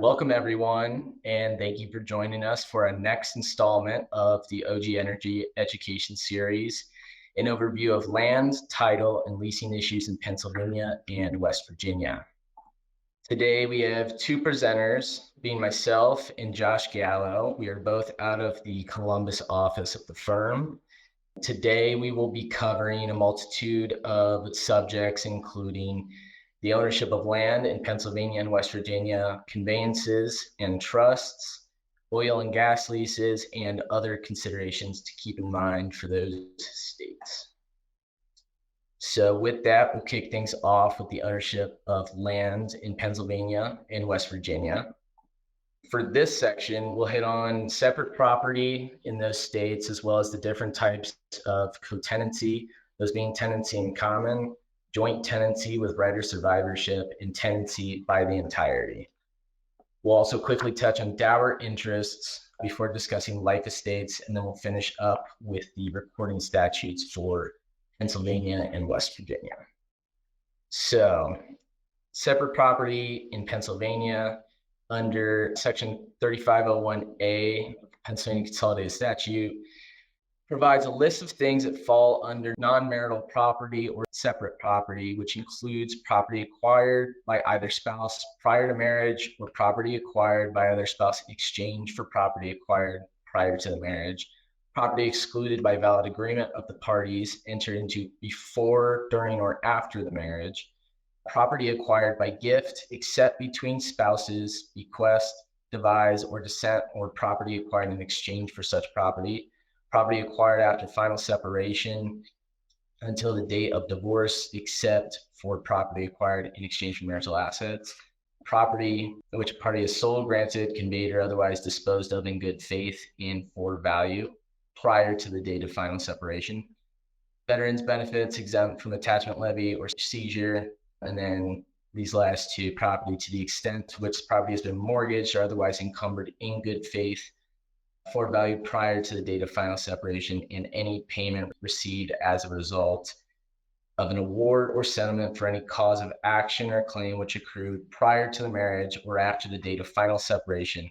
Welcome, everyone, and thank you for joining us for our next installment of the OG Energy Education Series, an overview of land, title, and leasing issues in Pennsylvania and West Virginia. Today, we have two presenters, being myself and Josh Gallo. We are both out of the Columbus office of the firm. Today, we will be covering a multitude of subjects, including the ownership of land in Pennsylvania and West Virginia, conveyances and trusts, oil and gas leases, and other considerations to keep in mind for those states. So with that, we'll kick things off with the ownership of land in Pennsylvania and West Virginia. For this section, we'll hit on separate property in those states, as well as the different types of co-tenancy, those being tenancy in common, joint tenancy with right of survivorship, and tenancy by the entirety. We'll also quickly touch on dower interests before discussing life estates, and then we'll finish up with the recording statutes for Pennsylvania and West Virginia. So, separate property in Pennsylvania under Section 3501A of the Pennsylvania Consolidated Statute provides a list of things that fall under non-marital property or separate property, which includes property acquired by either spouse prior to marriage or property acquired by either spouse in exchange for property acquired prior to the marriage, property excluded by valid agreement of the parties entered into before, during, or after the marriage, property acquired by gift, except between spouses, bequest, devise, or descent, or property acquired in exchange for such property, property acquired after final separation until the date of divorce, except for property acquired in exchange for marital assets, property which a party is sold, granted, conveyed, or otherwise disposed of in good faith and for value prior to the date of final separation, veterans benefits exempt from attachment levy or seizure, and then these last two, property to the extent to which property has been mortgaged or otherwise encumbered in good faith for value prior to the date of final separation, and any payment received as a result of an award or settlement for any cause of action or claim which accrued prior to the marriage or after the date of final separation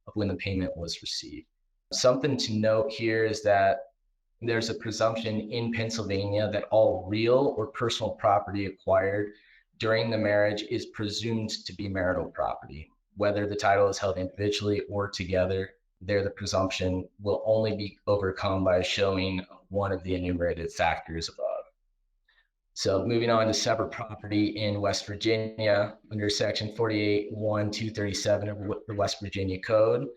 of when the payment was received. Something to note here is that there's a presumption in Pennsylvania that all real or personal property acquired during the marriage is presumed to be marital property, whether the title is held individually or together. There, the presumption will only be overcome by showing one of the enumerated factors above. So moving on to separate property in West Virginia under Section 48(1)(237) of the West Virginia Code,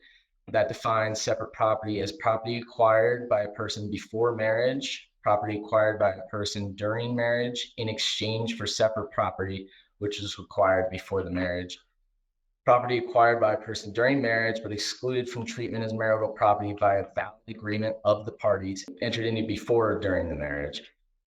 that defines separate property as property acquired by a person before marriage, property acquired by a person during marriage in exchange for separate property which was acquired before the marriage, property acquired by a person during marriage but excluded from treatment as marital property by a valid agreement of the parties entered into before or during the marriage,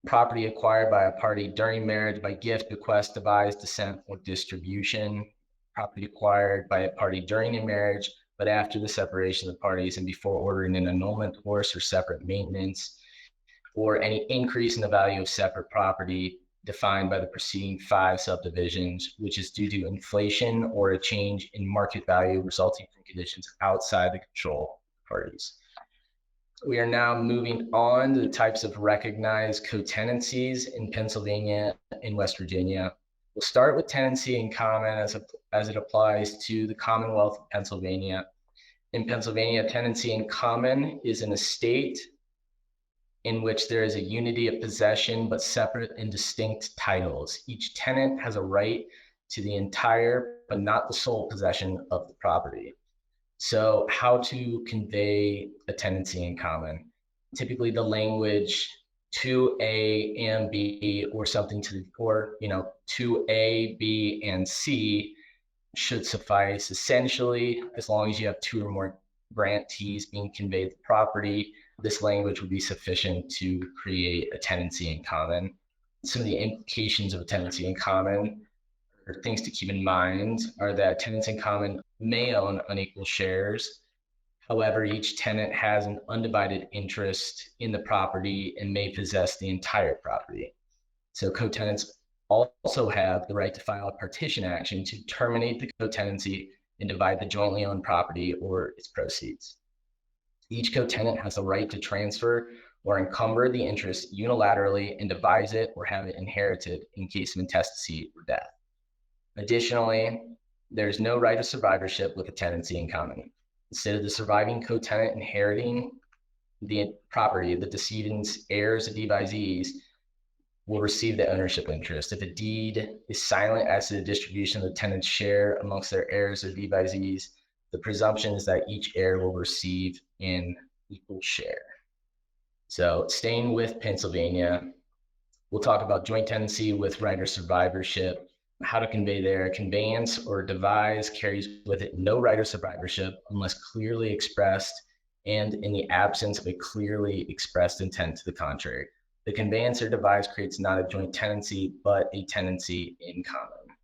property acquired by a party during marriage by gift, bequest, devise, descent, or distribution, property acquired by a party during a marriage but after the separation of the parties and before ordering an annulment, divorce, or separate maintenance, or any increase in the value of separate property defined by the preceding 5 subdivisions, which is due to inflation or a change in market value resulting from conditions outside the control of parties. We are now moving on to the types of recognized co-tenancies in Pennsylvania and West Virginia. We'll start with tenancy in common as it applies to the Commonwealth of Pennsylvania. In Pennsylvania, tenancy in common is an estate in which there is a unity of possession but separate and distinct titles. Each tenant has a right to the entire but not the sole possession of the property. So how to convey a tenancy in common? Typically the language to A and B or something to A, B, and C should suffice. Essentially, as long as you have 2 or more grantees being conveyed the property, this language would be sufficient to create a tenancy in common. Some of the implications of a tenancy in common, or things to keep in mind, are that tenants in common may own unequal shares. However, each tenant has an undivided interest in the property and may possess the entire property. So co-tenants also have the right to file a partition action to terminate the co-tenancy and divide the jointly owned property or its proceeds. Each co-tenant has the right to transfer or encumber the interest unilaterally and devise it or have it inherited in case of intestacy or death. Additionally, there's no right of survivorship with a tenancy in common. Instead of the surviving co-tenant inheriting the property, the decedent's heirs or devisees will receive the ownership interest. If a deed is silent as to the distribution of the tenant's share amongst their heirs or devisees, the presumption is that each heir will receive an equal share. So staying with Pennsylvania, we'll talk about joint tenancy with right of survivorship, how to convey there. Conveyance or devise carries with it no right of survivorship unless clearly expressed and in the absence of a clearly expressed intent to the contrary. The conveyance or devise creates not a joint tenancy, but a tenancy in common.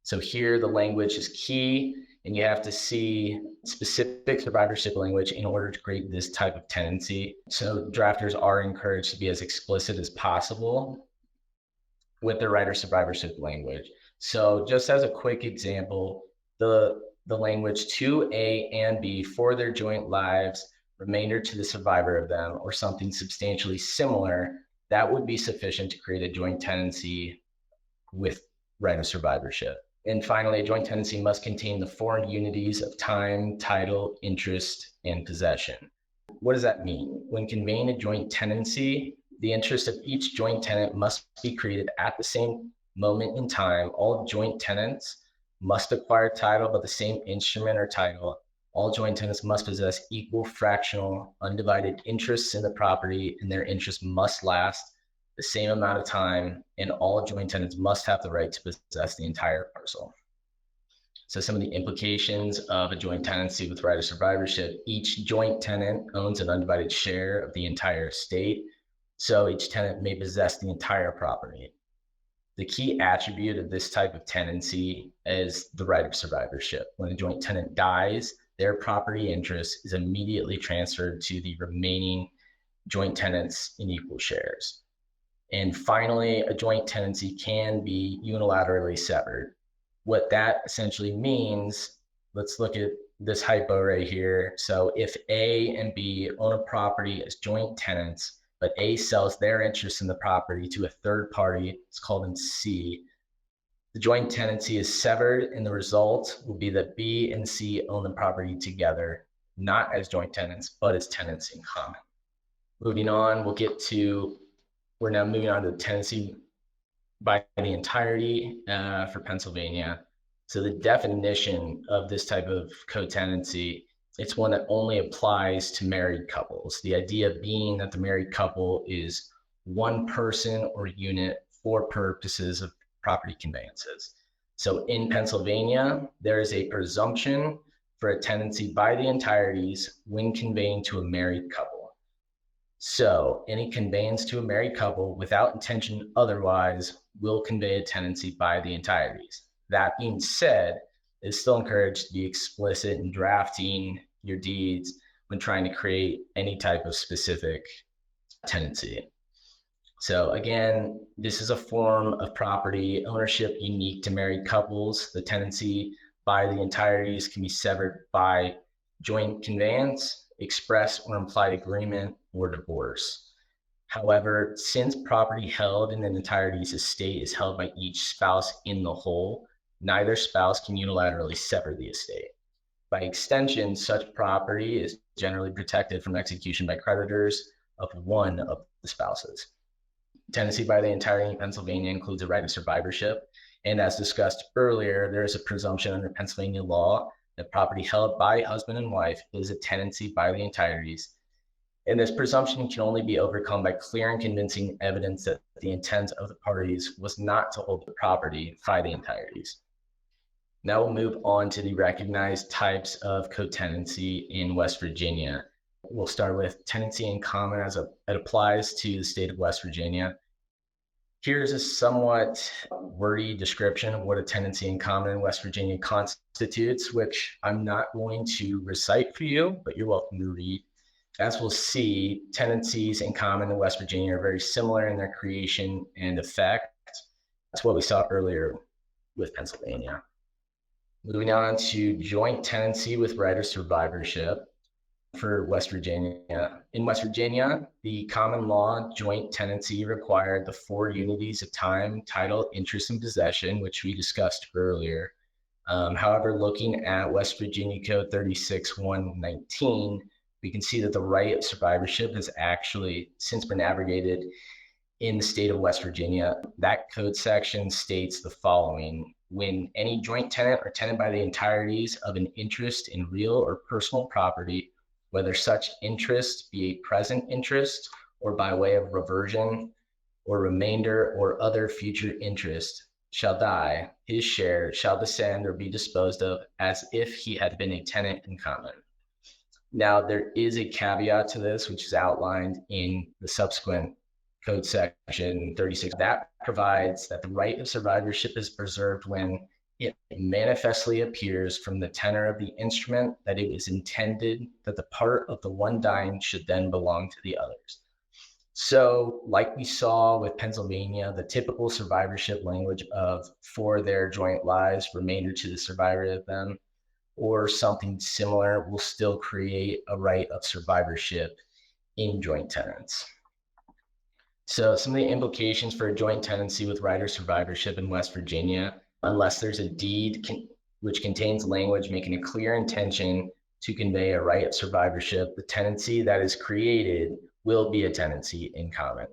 So here the language is key, and you have to see specific survivorship language in order to create this type of tenancy. So drafters are encouraged to be as explicit as possible with the right of survivorship language. So just as a quick example, the language to A and B for their joint lives, remainder to the survivor of them, or something substantially similar, that would be sufficient to create a joint tenancy with right of survivorship. And finally, a joint tenancy must contain the foreign unities of time, title, interest, and possession. What does that mean? When conveying a joint tenancy, the interest of each joint tenant must be created at the same moment in time. All joint tenants must acquire title by the same instrument or title. All joint tenants must possess equal fractional undivided interests in the property, and their interest must last the same amount of time, and all joint tenants must have the right to possess the entire parcel. So some of the implications of a joint tenancy with right of survivorship: each joint tenant owns an undivided share of the entire estate, so each tenant may possess the entire property. The key attribute of this type of tenancy is the right of survivorship. When a joint tenant dies, their property interest is immediately transferred to the remaining joint tenants in equal shares. And finally, a joint tenancy can be unilaterally severed. What that essentially means, let's look at this hypo right here. So if A and B own a property as joint tenants, but A sells their interest in the property to a third party, it's called in C, the joint tenancy is severed, and the result will be that B and C own the property together, not as joint tenants, but as tenants in common. Moving on, we're now moving on to the tenancy by the entirety for Pennsylvania. So the definition of this type of co-tenancy, it's one that only applies to married couples. The idea being that the married couple is one person or unit for purposes of property conveyances. So in Pennsylvania, there is a presumption for a tenancy by the entireties when conveying to a married couple. So any conveyance to a married couple without intention otherwise will convey a tenancy by the entireties. That being said, it's still encouraged to be explicit in drafting your deeds when trying to create any type of specific tenancy. So again, this is a form of property ownership unique to married couples. The tenancy by the entireties can be severed by joint conveyance, express or implied agreement, or divorce. However, since property held in an entirety's estate is held by each spouse in the whole, neither spouse can unilaterally sever the estate. By extension, such property is generally protected from execution by creditors of one of the spouses. Tenancy by the entirety in Pennsylvania includes a right of survivorship, and as discussed earlier, there is a presumption under Pennsylvania law that property held by husband and wife is a tenancy by the entireties, and this presumption can only be overcome by clear and convincing evidence that the intent of the parties was not to hold the property by the entireties. Now we'll move on to the recognized types of co-tenancy in West Virginia. We'll start with tenancy in common as it applies to the state of West Virginia. Here's a somewhat wordy description of what a tenancy in common in West Virginia constitutes, which I'm not going to recite for you, but you're welcome to read. As we'll see, tenancies in common in West Virginia are very similar in their creation and effect. That's what we saw earlier with Pennsylvania. Moving on to joint tenancy with right of survivorship for West Virginia. In West Virginia, the common law joint tenancy required the four unities of time, title, interest, and possession, which we discussed earlier. However, looking at West Virginia Code 36-119, we can see that the right of survivorship has actually since been abrogated in the state of West Virginia. That code section states the following: when any joint tenant or tenant by the entireties of an interest in real or personal property, whether such interest be a present interest or by way of reversion or remainder or other future interest, shall die, his share shall descend or be disposed of as if he had been a tenant in common. Now, there is a caveat to this, which is outlined in the subsequent code section 36. That provides that the right of survivorship is preserved when it manifestly appears from the tenor of the instrument that it is intended that the part of the one dying should then belong to the others. So, like we saw with Pennsylvania, the typical survivorship language of for their joint lives, remainder to the survivor of them, or something similar will still create a right of survivorship in joint tenants. So some of the implications for a joint tenancy with right of survivorship in West Virginia, unless there's a deed which contains language making a clear intention to convey a right of survivorship, the tenancy that is created will be a tenancy in common.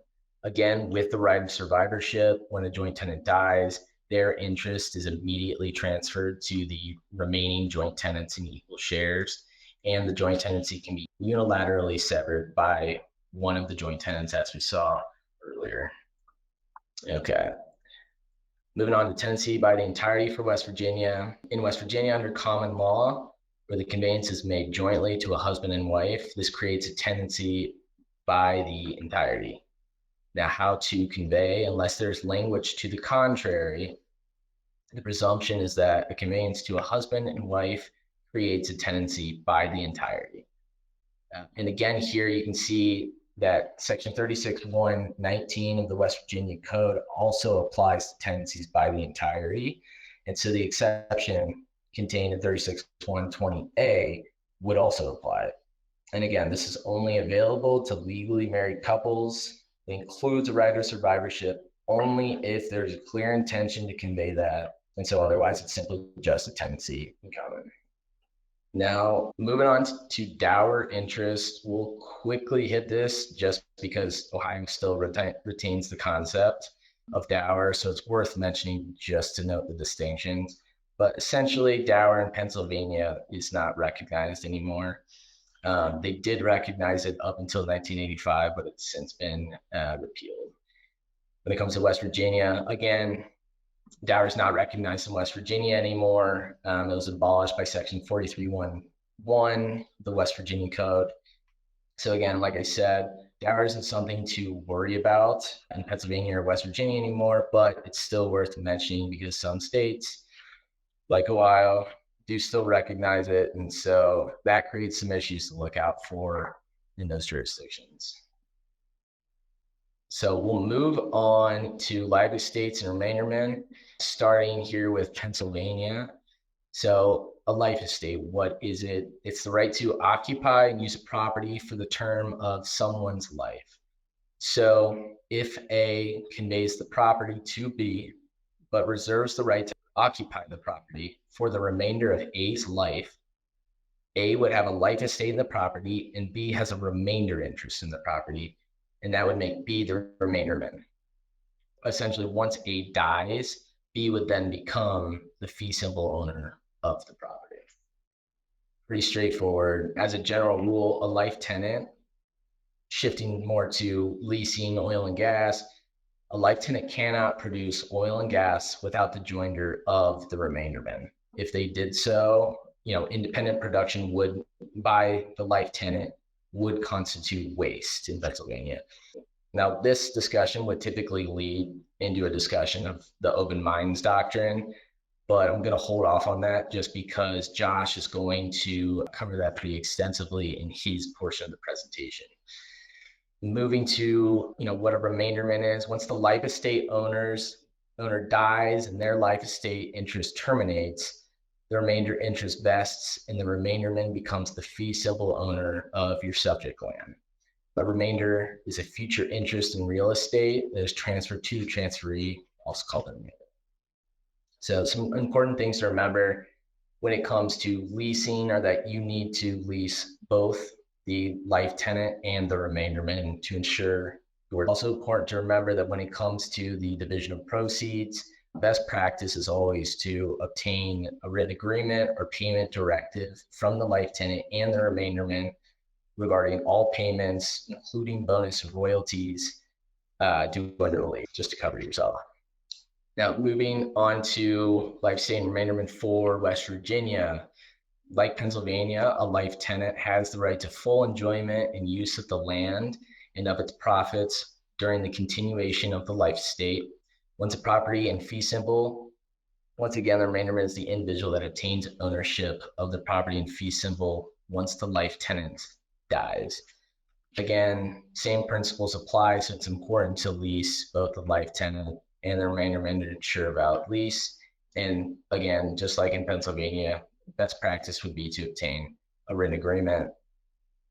Again, with the right of survivorship, when a joint tenant dies, their interest is immediately transferred to the remaining joint tenants in equal shares, and the joint tenancy can be unilaterally severed by one of the joint tenants, as we saw earlier. Okay. Moving on to tenancy by the entirety for West Virginia. In West Virginia, under common law, where the conveyance is made jointly to a husband and wife, this creates a tenancy by the entirety. Now, how to convey, unless there's language to the contrary, the presumption is that a conveyance to a husband and wife creates a tenancy by the entirety. And again, here you can see that section 36-119 of the West Virginia Code also applies to tenancies by the entirety. And so the exception contained in 36-120A would also apply. And again, this is only available to legally married couples. It includes a right of survivorship only if there's a clear intention to convey that. And so otherwise, it's simply just a tenancy in common. Now, moving on to dower interest, we'll quickly hit this just because Ohio still retains the concept of dower, so it's worth mentioning just to note the distinctions. But essentially, dower in Pennsylvania is not recognized anymore. They did recognize it up until 1985, but it's since been repealed. When it comes to West Virginia, again, dower is not recognized in West Virginia anymore. It was abolished by section 43-1, the West Virginia Code. So again, like I said, dower isn't something to worry about in Pennsylvania or West Virginia anymore, but it's still worth mentioning because some states, like Ohio, do still recognize it. And so that creates some issues to look out for in those jurisdictions. So we'll move on to live estates and remaindermen, starting here with Pennsylvania. So a life estate, what is it? It's the right to occupy and use a property for the term of someone's life. So if A conveys the property to B, but reserves the right to occupy the property for the remainder of A's life, A would have a life estate in the property and B has a remainder interest in the property, and that would make B the remainderman. Essentially, once A dies, B would then become the fee simple owner of the property. Pretty straightforward. As a general rule, a life tenant, shifting more to leasing oil and gas, a life tenant cannot produce oil and gas without the joinder of the remainderman. If they did so, independent production would, by the life tenant, would constitute waste in Pennsylvania. Now, this discussion would typically lead into a discussion of the open mines doctrine, but I'm going to hold off on that just because Josh is going to cover that pretty extensively in his portion of the presentation. Moving to, what a remainderman is. Once the life estate owner dies and their life estate interest terminates, the remainder interest vests, and the remainderman becomes the fee simple owner of your subject land. The remainder is a future interest in real estate that is transferred to the transferee, also called the remainder. So some important things to remember when it comes to leasing are that you need to lease both the life tenant and the remainderman to ensure. It's also important to remember that when it comes to the division of proceeds, best practice is always to obtain a written agreement or payment directive from the life tenant and the remainderman regarding all payments, including bonus and royalties, due under the lease, just to cover yourself. Now, moving on to life estate and remainderman for West Virginia. Like Pennsylvania, a life tenant has the right to full enjoyment and use of the land and of its profits during the continuation of the life estate. Once a property in fee simple, once again, the remainderman is the individual that obtains ownership of the property in fee simple once the life tenant dies. Again, same principles apply, so it's important to lease both the life tenant and the remainderman to ensure about lease. And again, just like in Pennsylvania, best practice would be to obtain a written agreement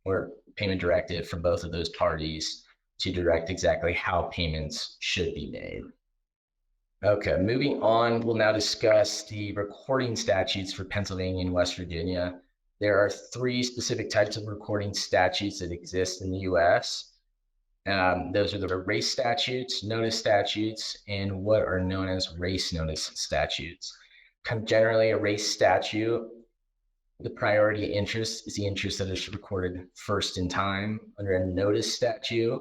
or payment directive from both of those parties to direct exactly how payments should be made. Okay, moving on, we'll now discuss the recording statutes for Pennsylvania and West Virginia. There are 3 specific types of recording statutes that exist in the U.S. Those are the race statutes, notice statutes, and what are known as race notice statutes. Generally, a race statute, the priority interest is the interest that is recorded first in time. Under a notice statute,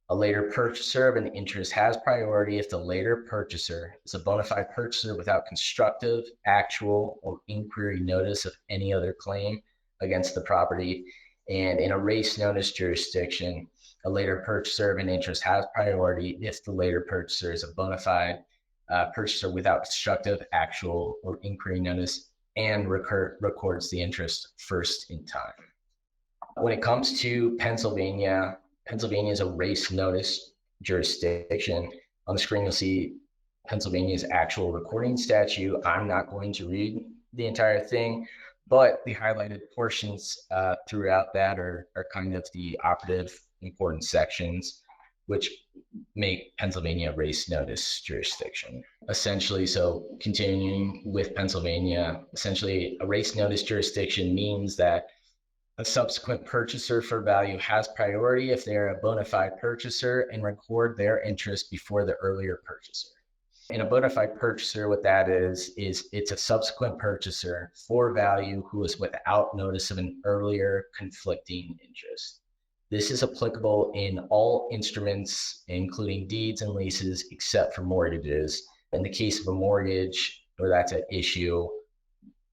a later purchaser of an interest has priority if the later purchaser is a bona fide purchaser without constructive, actual, or inquiry notice of any other claim against the property. And in a race notice jurisdiction, a later purchaser of an interest has priority if the later purchaser is a bona fide purchaser without constructive, actual, or inquiry notice and records the interest first in time. When it comes to Pennsylvania, Pennsylvania is a race notice jurisdiction. On the screen, you'll see Pennsylvania's actual recording statute. I'm not going to read the entire thing, but the highlighted portions throughout that are kind of the operative important sections, which make Pennsylvania a race notice jurisdiction. Essentially, so continuing with Pennsylvania, essentially a race notice jurisdiction means that a subsequent purchaser for value has priority if they're a bona fide purchaser and record their interest before the earlier purchaser. And a bona fide purchaser, what that is it's a subsequent purchaser for value who is without notice of an earlier conflicting interest. This is applicable in all instruments, including deeds and leases, except for mortgages. In the case of a mortgage, where that's at issue,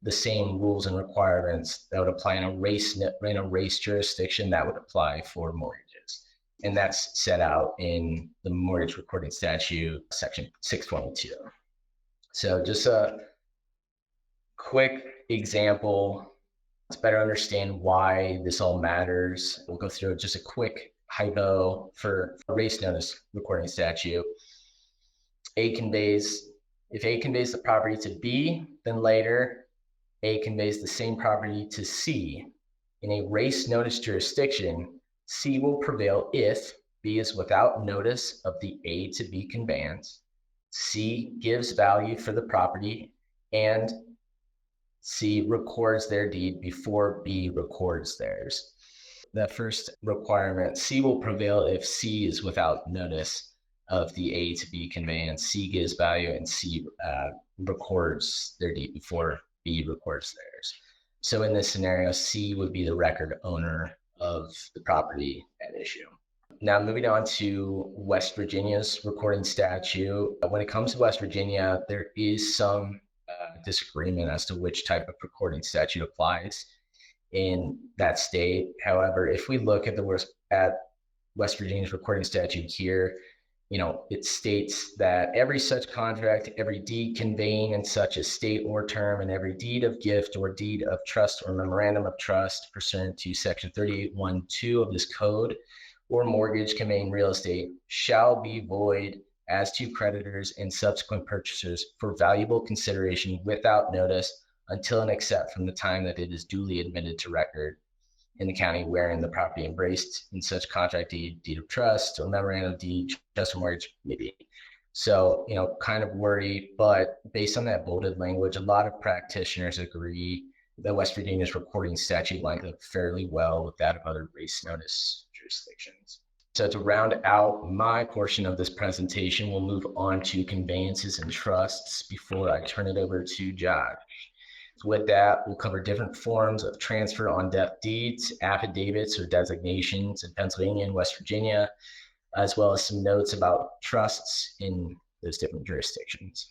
the same rules and requirements that would apply in a race jurisdiction that would apply for mortgages. And that's set out in the mortgage recording statute, section 622. So just a quick example to better understand why this all matters. We'll go through just a quick hypo for a race notice recording statute. If A conveys the property to B, then later A conveys the same property to C. In a race notice jurisdiction, C will prevail if B is without notice of the A to B conveyance, C gives value for the property, and C records their deed before B records theirs. That first requirement, C will prevail if C is without notice of the A to B conveyance, C gives value, and C records their deed before B records theirs. So in this scenario, C would be the record owner of the property at issue. Now moving on to West Virginia's recording statute. When it comes to West Virginia, there is some disagreement as to which type of recording statute applies in that state. However, if we look at West Virginia's recording statute here, it states that every such contract, every deed conveying in such estate or term, and every deed of gift or deed of trust or memorandum of trust pursuant to section 38(1)(2) of this code, or mortgage conveying real estate shall be void as to creditors and subsequent purchasers for valuable consideration without notice until and except from the time that it is duly admitted to record in the county wherein the property embraced in such contract, deed of trust, or memorandum of deed, trust or mortgage may be. So, kind of worried, but based on that bolded language, a lot of practitioners agree that West Virginia's reporting statute lines up fairly well with that of other race notice jurisdictions. So to round out my portion of this presentation, we'll move on to conveyances and trusts before I turn it over to Josh. So with that, we'll cover different forms of transfer on death deeds, affidavits or designations in Pennsylvania and West Virginia, as well as some notes about trusts in those different jurisdictions.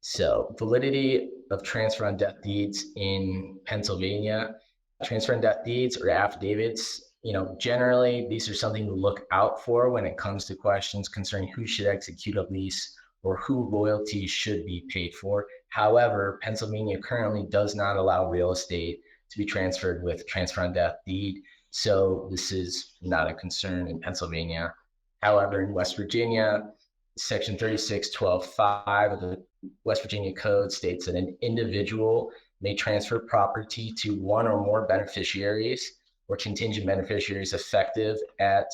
So validity of transfer on death deeds in Pennsylvania. Transfer on death deeds or affidavits, generally these are something to look out for when it comes to questions concerning who should execute a lease or who royalties should be paid for. However, Pennsylvania currently does not allow real estate to be transferred with transfer on death deed, so this is not a concern in Pennsylvania. However, in West Virginia, Section 3612.5 of the West Virginia Code states that an individual may transfer property to one or more beneficiaries or contingent beneficiaries effective at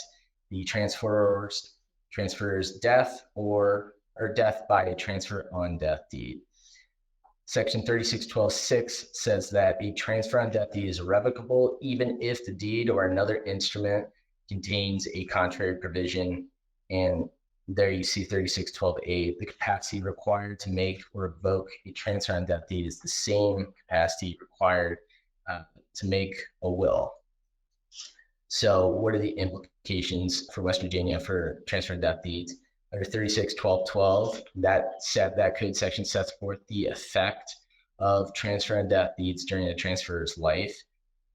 the transferor's death or death by a transfer on death deed. Section 3612.6 says that a transfer on death deed is irrevocable even if the deed or another instrument contains a contrary provision. And there you see 3612.8, the capacity required to make or revoke a transfer on death deed is the same capacity required to make a will. So what are the implications for West Virginia for transfer on death deeds? Under 3612.12, that code section sets forth the effect of transfer on death deeds during the transferor's life.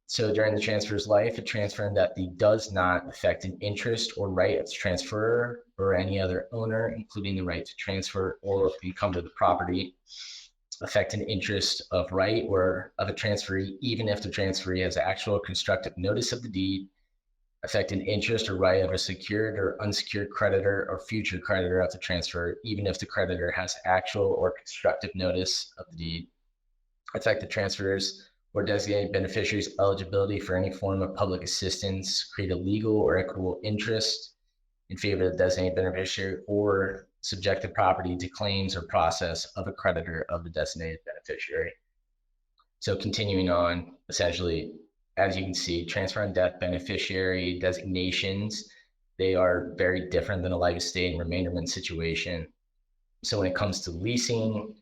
So during the transferor's life, a transfer on death deed does not affect an interest or right of the transferor or any other owner, including the right to transfer or become to the property, affect an interest of right or of a transferee, even if the transferee has actual constructive notice of the deed, affect an interest or right of a secured or unsecured creditor or future creditor of the transfer, even if the creditor has actual or constructive notice of the deed, affect the transferor's or designated beneficiary's eligibility for any form of public assistance, create a legal or equitable interest in favor of the designated beneficiary, or subject the property to claims or process of a creditor of the designated beneficiary. So continuing on, essentially, as you can see, transfer on death beneficiary designations, they are very different than a life estate and remainderment situation. So when it comes to leasing,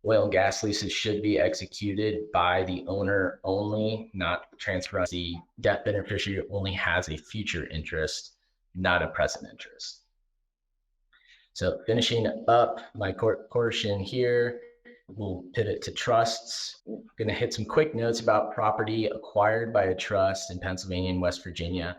oil and gas leases should be executed by the owner only, not transfer. The death beneficiary only has a future interest, not a present interest. So finishing up my portion here, we'll pivot to trusts. I'm going to hit some quick notes about property acquired by a trust in Pennsylvania and West Virginia.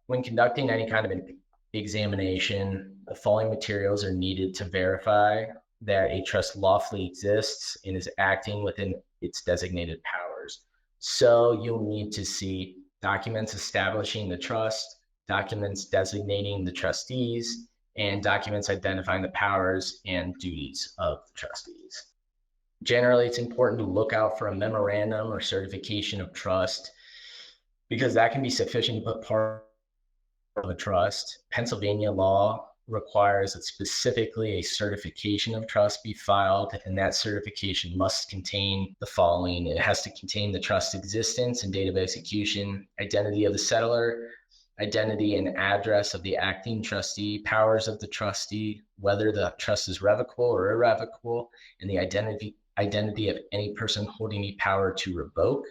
When conducting any kind of an examination, the following materials are needed to verify that a trust lawfully exists and is acting within its designated powers. So you'll need to see documents establishing the trust, documents designating the trustees, and documents identifying the powers and duties of the trustees. Generally, it's important to look out for a memorandum or certification of trust because that can be sufficient to put part of a trust. Pennsylvania law requires that specifically a certification of trust be filed, and that certification must contain the following. It has to contain the trust existence and date of execution, identity of the settlor, identity and address of the acting trustee, powers of the trustee, whether the trust is revocable or irrevocable, and the identity of any person holding any power to revoke,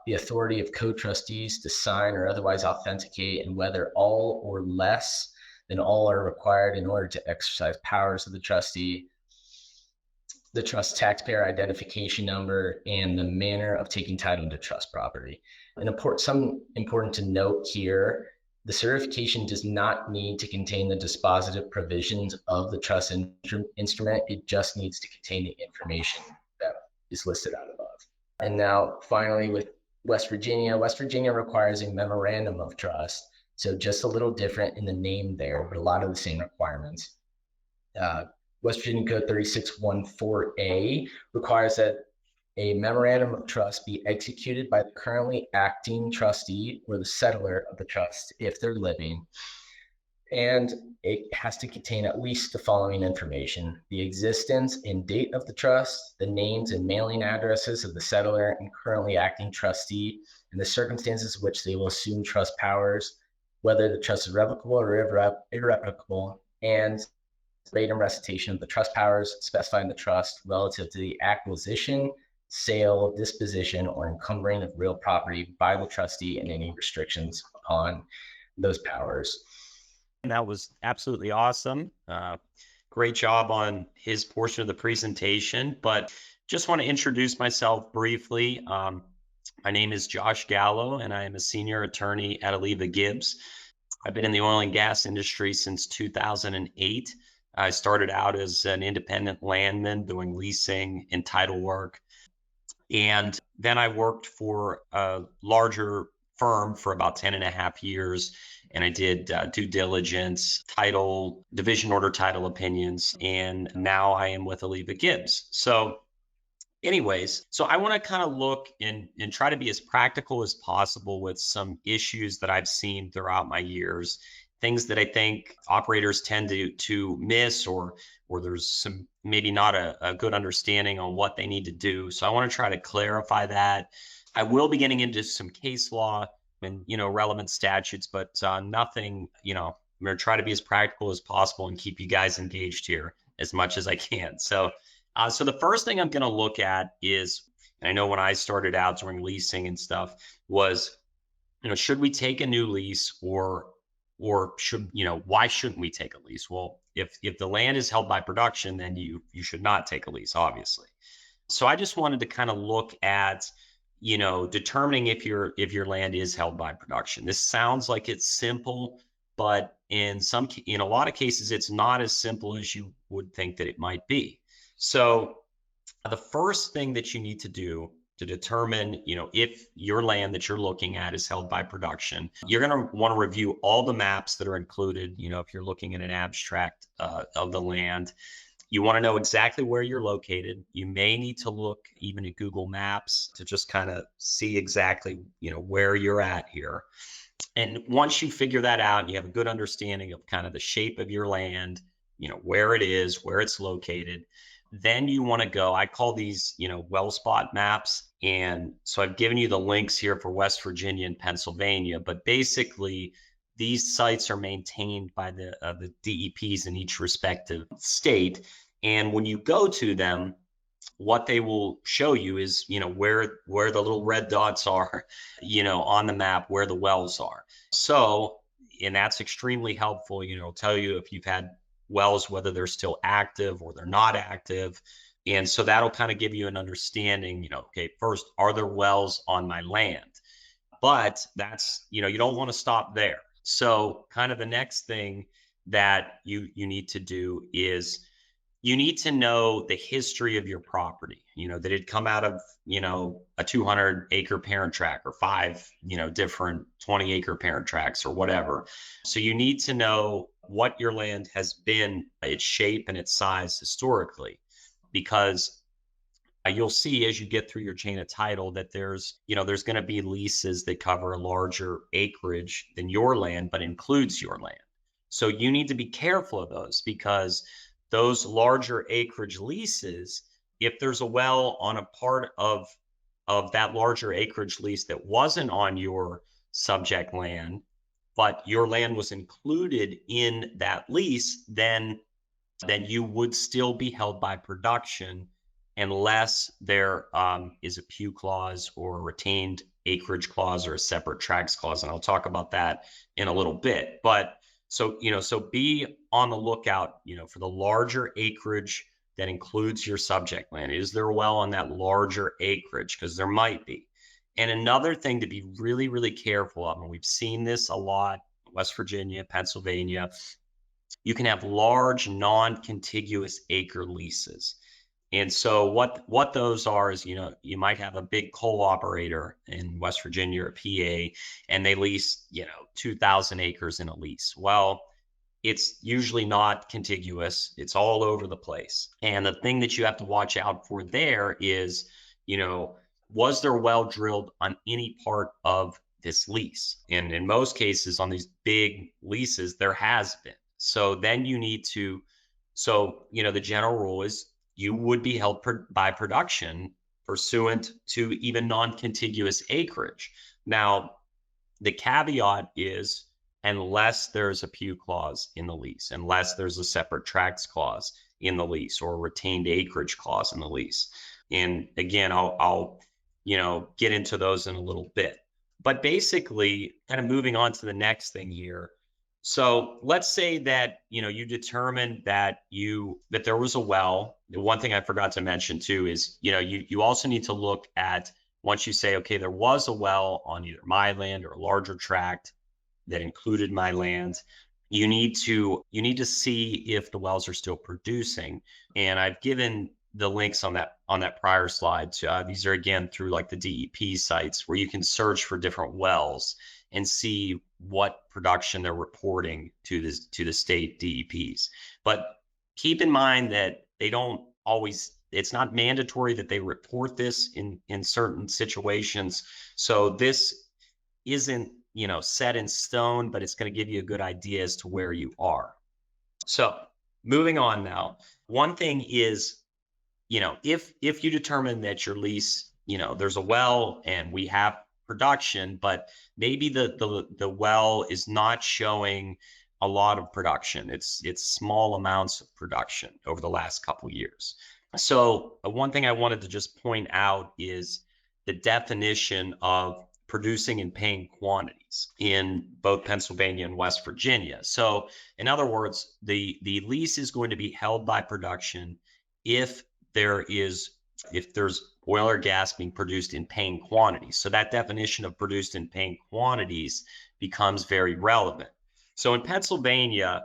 the authority of co-trustees to sign or otherwise authenticate, and whether all or less than all are required in order to exercise powers of the trustee, the trust taxpayer identification number, and the manner of taking title to trust property. And something important to note here, the certification does not need to contain the dispositive provisions of the trust instrument. It just needs to contain the information that is listed out above. And now finally with West Virginia requires a memorandum of trust. So just a little different in the name there, but a lot of the same requirements. West Virginia Code 3614A requires that a memorandum of trust be executed by the currently acting trustee or the settlor of the trust if they're living. And it has to contain at least the following information: the existence and date of the trust, the names and mailing addresses of the settlor and currently acting trustee, and the circumstances in which they will assume trust powers, whether the trust is revocable or irrevocable, and rate and recitation of the trust powers specified in the trust relative to the acquisition, sale, disposition, or encumbering of real property by the trustee, and any restrictions upon those powers. And that was absolutely awesome. Great job on his portion of the presentation, but just want to introduce myself briefly. My name is Josh Gallo, and I am a senior attorney at Oliva Gibbs. I've been in the oil and gas industry since 2008. I started out as an independent landman doing leasing and title work. And then I worked for a larger firm for about 10 and a half years. And I did due diligence, title, division order title opinions. And now I am with Oliva Gibbs. So anyways, so I want to kind of look and try to be as practical as possible with some issues that I've seen throughout my years, things that I think operators tend to miss, or there's some maybe not a good understanding on what they need to do. So I want to try to clarify that. I will be getting into some case law and relevant statutes, but nothing. I'm going to try to be as practical as possible and keep you guys engaged here as much as I can. So the first thing I'm going to look at is, and I know when I started out doing leasing and stuff, was, should we take a new lease, or should, why shouldn't we take a lease? Well, if the land is held by production, then you should not take a lease, obviously. So I just wanted to kind of look at, determining if your land is held by production. This sounds like it's simple, but in a lot of cases, it's not as simple as you would think that it might be. So the first thing that you need to do to determine, if your land that you're looking at is held by production, you're going to want to review all the maps that are included. If you're looking at an abstract of the land, you want to know exactly where you're located. You may need to look even at Google Maps to just kind of see exactly, where you're at here. And once you figure that out, and you have a good understanding of kind of the shape of your land, where it is, where it's located, then you want to go, I call these, well spot maps. And so I've given you the links here for West Virginia and Pennsylvania, but basically these sites are maintained by the DEPs in each respective state. And when you go to them, what they will show you is, where the little red dots are, on the map, where the wells are. So, and that's extremely helpful. It'll tell you if you've had wells, whether they're still active or they're not active. And so that'll kind of give you an understanding, okay, first, are there wells on my land? But that's, you don't want to stop there. So kind of the next thing that you need to do is you need to know the history of your property, that it come out of, a 200-acre parent tract, or 5, different 20-acre parent tracts, or whatever. So you need to know what your land has been, its shape and its size historically, because you'll see as you get through your chain of title that there's going to be leases that cover a larger acreage than your land, but includes your land. So you need to be careful of those, because those larger acreage leases, if there's a well on a part of that larger acreage lease that wasn't on your subject land, but your land was included in that lease, then you would still be held by production, unless there is a PU clause or a retained acreage clause or a separate tracts clause. And I'll talk about that in a little bit. But so be on the lookout, for the larger acreage that includes your subject land. Is there a well on that larger acreage? Because there might be. And another thing to be really, really careful of, and we've seen this a lot, West Virginia, Pennsylvania, you can have large non-contiguous acre leases. And so what those are is, you might have a big coal operator in West Virginia or PA, and they lease, 2,000 acres in a lease. Well, it's usually not contiguous. It's all over the place. And the thing that you have to watch out for there is, you know, was there well drilled on any part of this lease? And in most cases, on these big leases, there has been. So then you need to, the general rule is you would be held by production pursuant to even non contiguous acreage. Now, the caveat is unless there's a pew clause in the lease, unless there's a separate tracts clause in the lease or a retained acreage clause in the lease. And again, I'll get into those in a little bit. But basically, kind of moving on to the next thing here. So let's say that you determined that there was a well. The one thing I forgot to mention too is you also need to look at, once you say, okay, there was a well on either my land or a larger tract that included my land, you need to see if the wells are still producing. And I've given the links on that prior slide. These are again through like the DEP sites where you can search for different wells and see what production they're reporting to the state DEPs. But keep in mind that they don't always. It's not mandatory that they report this in certain situations. So this isn't set in stone, but it's going to give you a good idea as to where you are. So moving on now, one thing is, if you determine that your lease, there's a well and we have production, but maybe the well is not showing a lot of production. It's small amounts of production over the last couple of years. So one thing I wanted to just point out is the definition of producing and paying quantities in both Pennsylvania and West Virginia. So in other words, the lease is going to be held by production if there's oil or gas being produced in paying quantities. So that definition of produced in paying quantities becomes very relevant. So in Pennsylvania,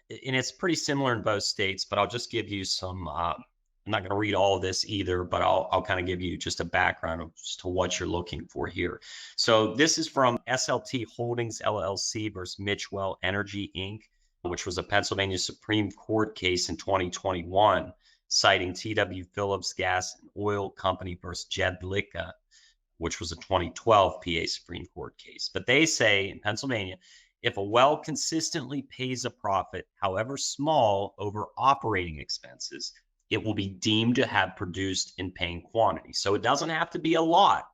and it's pretty similar in both states, but I'll just give you some, I'm not going to read all of this either, but I'll kind of give you just a background of just to what you're looking for here. So this is from SLT Holdings LLC versus Mitchell Energy Inc., which was a Pennsylvania Supreme Court case in 2021, citing TW Phillips Gas and Oil Company versus Jedlicka, which was a 2012 PA Supreme Court case. But they say in Pennsylvania, if a well consistently pays a profit, however small, over operating expenses, it will be deemed to have produced in paying quantity. So it doesn't have to be a lot,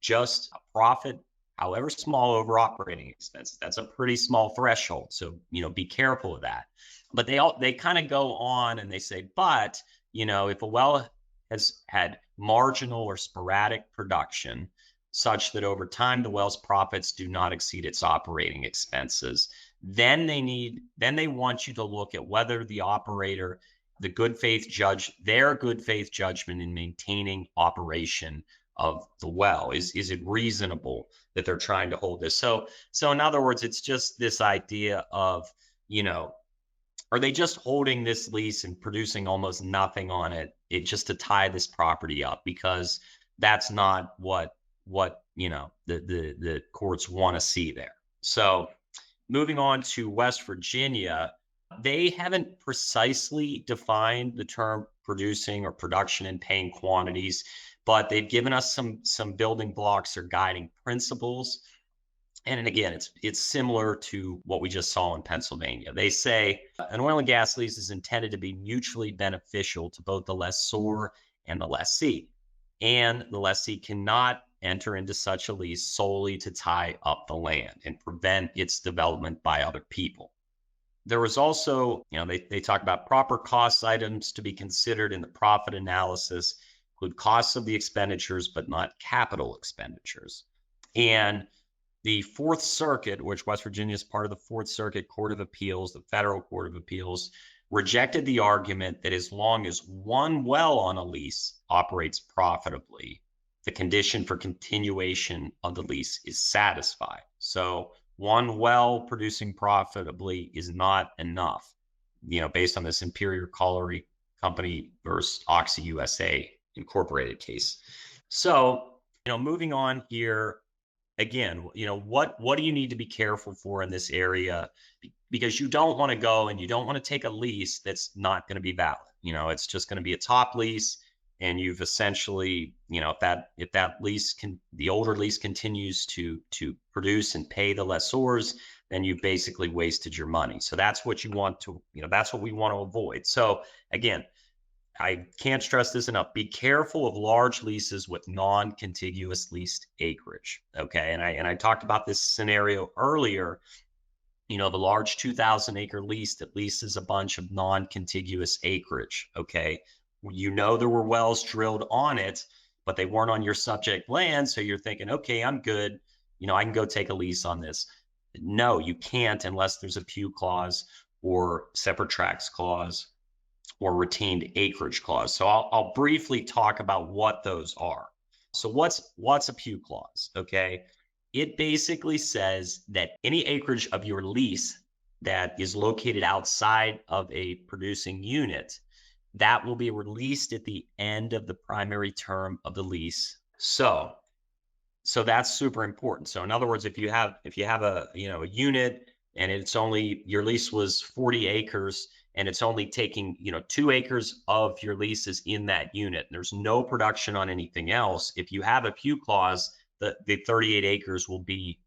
just a profit, however small, over operating expenses. That's a pretty small threshold. So, be careful of that. But they kind of go on and they say, but, if a well has had marginal or sporadic production such that over time the well's profits do not exceed its operating expenses, then they want you to look at whether the operator, their good faith judgment in maintaining operation of the well. Is it reasonable that they're trying to hold this? So in other words, it's just this idea of, are they just holding this lease and producing almost nothing on it just to tie this property up? Because that's not what the courts want to see there. So moving on to West Virginia, they haven't precisely defined the term producing or production in paying quantities, but they've given us some building blocks or guiding principles. And again, it's similar to what we just saw in Pennsylvania. They say an oil and gas lease is intended to be mutually beneficial to both the lessor and the lessee. And the lessee cannot enter into such a lease solely to tie up the land and prevent its development by other people. There was also, they talk about proper cost items to be considered in the profit analysis, include costs of the expenditures, but not capital expenditures. And the Fourth Circuit, which West Virginia is part of the Fourth Circuit Court of Appeals, the Federal Court of Appeals, rejected the argument that as long as one well on a lease operates profitably, the condition for continuation of the lease is satisfied. So one well producing profitably is not enough, based on this Imperial Colliery Company versus Oxy USA Incorporated case. So, moving on here, again, what do you need to be careful for in this area? Because you don't want to go and you don't want to take a lease that's not going to be valid. It's just going to be a top lease. and you've essentially, if that the older lease continues to produce and pay the lessors, then you've basically wasted your money. So that's what you want to, that's what we want to avoid. So again, I can't stress this enough. Be careful of large leases with non-contiguous leased acreage. Okay. And I talked about this scenario earlier, the large 2,000 acre lease that leases a bunch of non-contiguous acreage. Okay. There were wells drilled on it, but they weren't on your subject land. So you're thinking, okay, I'm good. I can go take a lease on this. No, you can't unless there's a pew clause or separate tracts clause or retained acreage clause. So I'll briefly talk about what those are. So what's a pew clause? Okay. It basically says that any acreage of your lease that is located outside of a producing unit, that will be released at the end of the primary term of the lease. So that's super important. So in other words, if you have a unit and it's only, your lease was 40 acres and it's only taking 2 acres of your lease is in that unit, and there's no production on anything else, if you have a pew clause, the 38 acres will be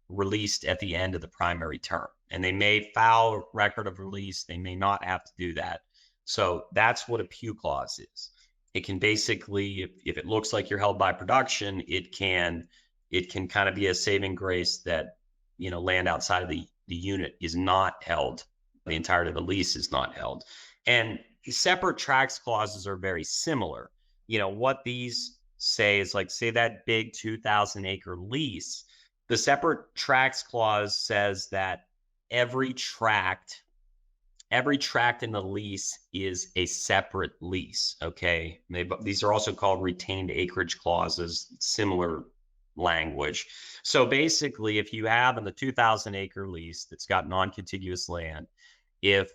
released at the end of the primary term. And they may file a record of release, they may not have to do that. So that's what a pew clause is. It can basically, if it looks like you're held by production, it can kind of be a saving grace that land outside of the unit is not held, the entirety of the lease is not held. And separate tracts clauses are very similar. What these say is, like, say that big 2,000 acre lease, the separate tracts clause says that every tract in the lease is a separate lease. Okay. These are also called retained acreage clauses, similar language. So basically, if you have in the 2,000 acre lease that's got non-contiguous land, if,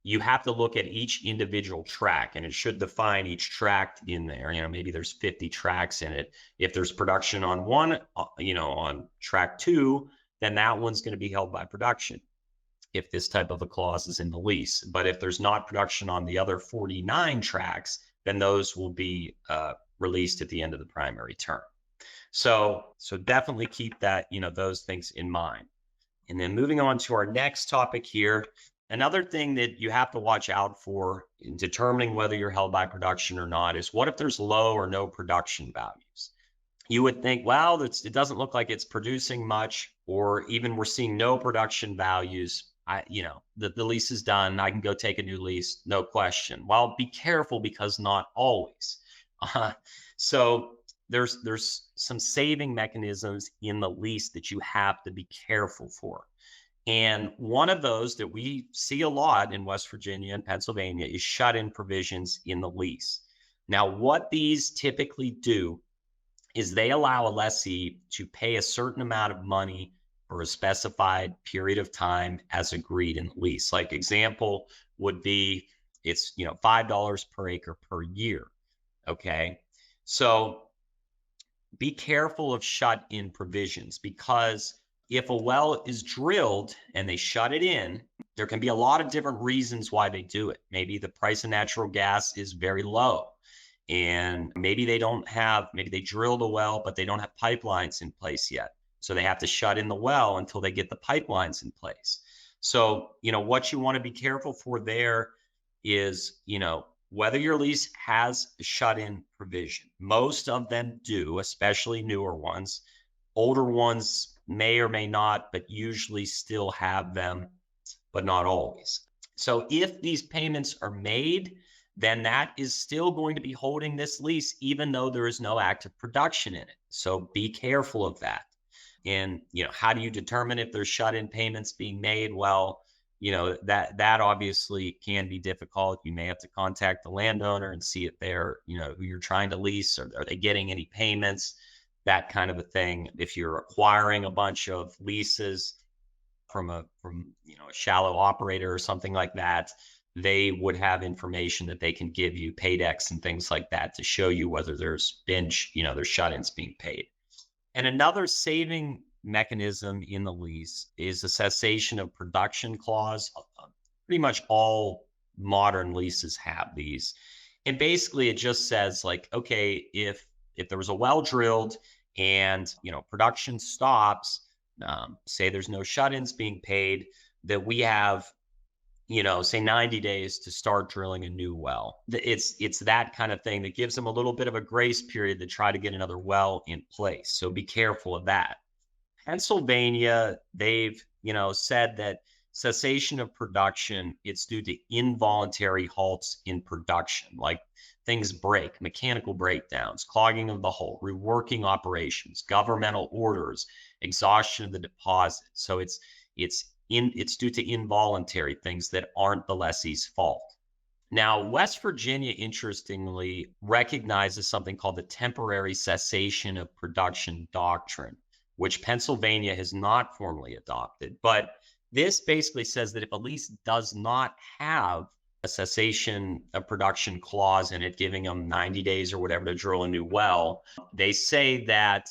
you have to look at each individual tract, and it should define each tract in there. Maybe there's 50 tracts in it. If there's production on one, on tract 2, then that one's going to be held by production if this type of a clause is in the lease. But if there's not production on the other 49 tracts, then those will be released at the end of the primary term. So definitely keep that, those things in mind. And then moving on to our next topic here, another thing that you have to watch out for in determining whether you're held by production or not is, what if there's low or no production values? You would think, well, it doesn't look like it's producing much, or even we're seeing no production values. The lease is done. I can go take a new lease, no question. Well, be careful, because not always. So there's some saving mechanisms in the lease that you have to be careful for. And one of those that we see a lot in West Virginia and Pennsylvania is shut-in provisions in the lease. Now, what these typically do is they allow a lessee to pay a certain amount of money for a specified period of time as agreed in the lease. Like, example would be, it's $5 per acre per year. Okay. So be careful of shut-in provisions, because if a well is drilled and they shut it in, there can be a lot of different reasons why they do it. Maybe the price of natural gas is very low, and maybe they drilled a well, but they don't have pipelines in place yet. So they have to shut in the well until they get the pipelines in place. So, what you want to be careful for there is, whether your lease has a shut-in provision. Most of them do, especially newer ones. Older ones may or may not, but usually still have them, but not always. So if these payments are made, then that is still going to be holding this lease, even though there is no active production in it. So be careful of that. And, how do you determine if there's shut-in payments being made? Well, that obviously can be difficult. You may have to contact the landowner and see if they're, who you're trying to lease, or are they getting any payments, that kind of a thing. If you're acquiring a bunch of leases from a shallow operator or something like that, they would have information that they can give you, paydex and things like that, to show you whether there's there's shut-ins being paid. And another saving mechanism in the lease is a cessation of production clause. Pretty much all modern leases have these. And basically it just says like, okay, if there was a well drilled and, production stops, say there's no shut-ins being paid, that we have, say 90 days to start drilling a new well. It's that kind of thing that gives them a little bit of a grace period to try to get another well in place. So be careful of that. Pennsylvania, they've, said that cessation of production, it's due to involuntary halts in production, like things break, mechanical breakdowns, clogging of the hull, reworking operations, governmental orders, exhaustion of the deposit. So it's due to involuntary things that aren't the lessee's fault. Now, West Virginia, interestingly, recognizes something called the temporary cessation of production doctrine, which Pennsylvania has not formally adopted. But this basically says that if a lease does not have a cessation of production clause in it, giving them 90 days or whatever to drill a new well, they say that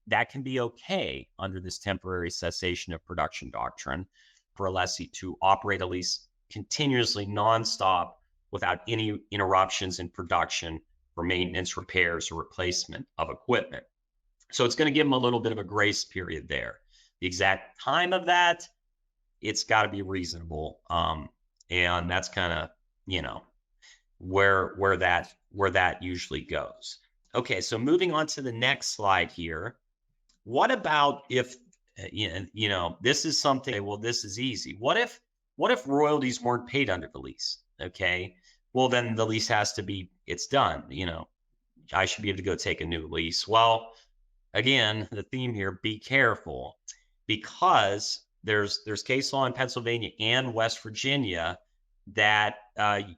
that can be okay under this temporary cessation of production doctrine for a lessee to operate a lease continuously nonstop without any interruptions in production for maintenance, repairs, or replacement of equipment. So it's going to give them a little bit of a grace period there. The exact time of that, it's got to be reasonable. And that's kind of, where that usually goes. Okay, so moving on to the next slide here. What about if, this is something, well, this is easy. What if royalties weren't paid under the lease? Okay. Well, then the lease has to be, it's done. I should be able to go take a new lease. Well, again, the theme here, be careful, because there's case law in Pennsylvania and West Virginia that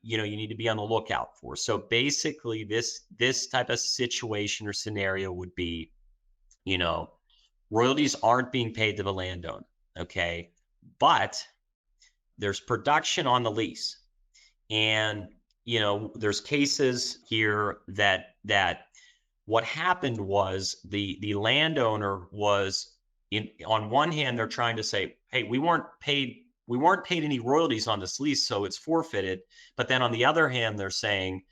you need to be on the lookout for. So basically this type of situation or scenario would be, royalties aren't being paid to the landowner, okay? But there's production on the lease. And, there's cases here that what happened was the landowner was on one hand, they're trying to say, hey, we weren't paid any royalties on this lease, so it's forfeited. But then on the other hand, they're saying,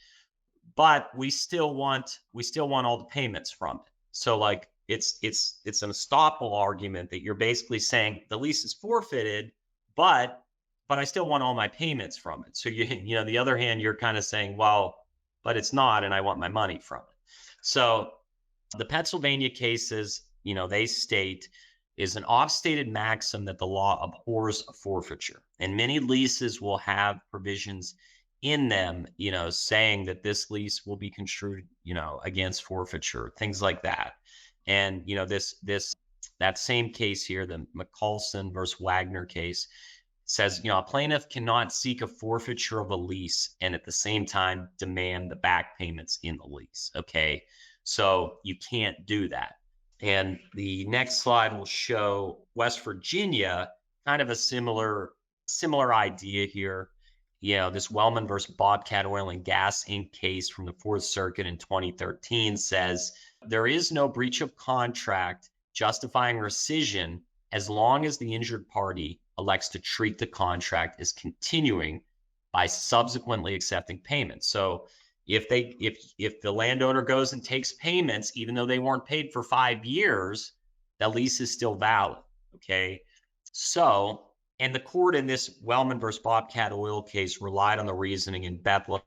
but we still want all the payments from it. So like it's an estoppel argument that you're basically saying the lease is forfeited, but I still want all my payments from it. So the other hand, you're kind of saying, well, but it's not, and I want my money from it. So the Pennsylvania cases, they state is an oft-stated maxim that the law abhors a forfeiture, and many leases will have provisions in them, saying that this lease will be construed, against forfeiture, things like that. And, that same case here, the McCulson versus Wagner case, says, a plaintiff cannot seek a forfeiture of a lease and at the same time demand the back payments in the lease. Okay. So you can't do that. And the next slide will show West Virginia, kind of a similar idea here. This Wellman versus Bobcat Oil and Gas Inc. case from the Fourth Circuit in 2013 says there is no breach of contract justifying rescission as long as the injured party elects to treat the contract as continuing by subsequently accepting payments. So if the landowner goes and takes payments, even though they weren't paid for 5 years, the lease is still valid. Okay. So, and the court in this Wellman versus Bobcat Oil case relied on the reasoning in Bethlehem